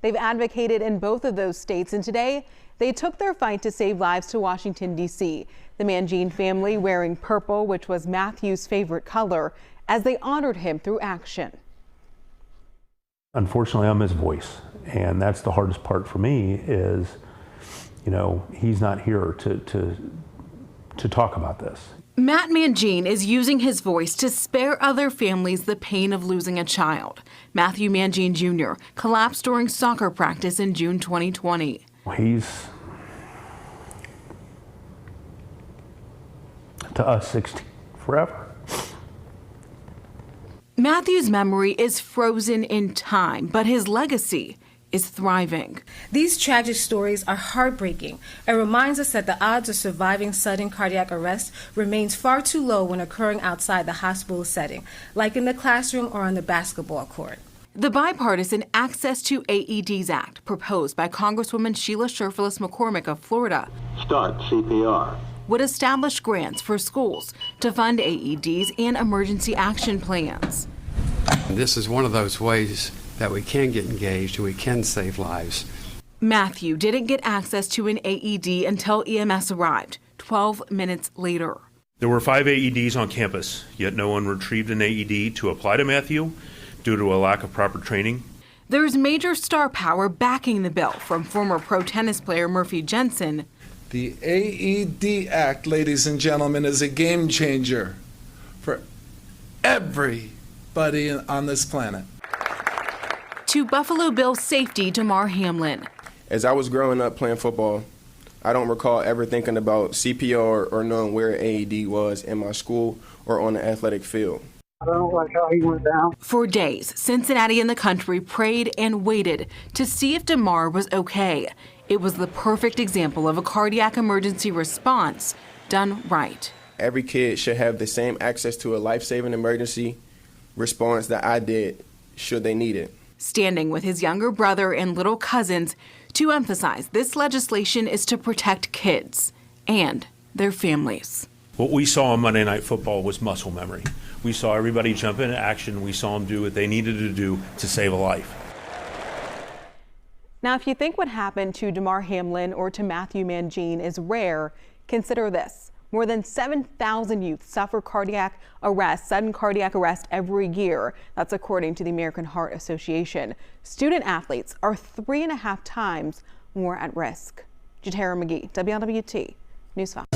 They've advocated in both of those states, and today they took their fight to save lives to Washington, D.C. The Mangine family wearing purple, which was Matthew's favorite color, as they honored him through action. Unfortunately, I'm his voice, and that's the hardest part for me is, he's not here to talk about this. Matt Mangine is using his voice to spare other families the pain of losing a child. Matthew Mangine Jr. collapsed during soccer practice in June 2020. He's, to us, 16 forever. Matthew's memory is frozen in time, but his legacy is thriving. These tragic stories are heartbreaking and reminds us that the odds of surviving sudden cardiac arrest remains far too low when occurring outside the hospital setting, like in the classroom or on the basketball court. The bipartisan Access to AEDs Act, proposed by Congresswoman Sheila Sherfilis McCormick of Florida, Start CPR, would establish grants for schools to fund AEDs and emergency action plans. This is one of those ways that we can get engaged and we can save lives. Matthew didn't get access to an AED until EMS arrived 12 minutes later. There were 5 AEDs on campus, yet no one retrieved an AED to apply to Matthew due to a lack of proper training. There's major star power backing the bill from former pro tennis player Murphy Jensen. The AED Act, ladies and gentlemen, is a game changer for everybody on this planet. To Buffalo Bills safety Damar Hamlin. As I was growing up playing football, I don't recall ever thinking about CPR or knowing where AED was in my school or on the athletic field. I don't like how he went down. For days, Cincinnati and the country prayed and waited to see if Damar was okay. It was the perfect example of a cardiac emergency response done right. Every kid should have the same access to a life-saving emergency response that I did, should they need it. Standing with his younger brother and little cousins to emphasize this legislation is to protect kids and their families. What we saw on Monday Night Football was muscle memory. We saw everybody jump into action. We saw them do what they needed to do to save a life. Now, if you think what happened to Damar Hamlin or to Matthew Mangine is rare, consider this. More than 7,000 youth suffer sudden cardiac arrest every year. That's according to the American Heart Association. Student athletes are 3.5 times more at risk. Jatera McGee, WLWT News 5.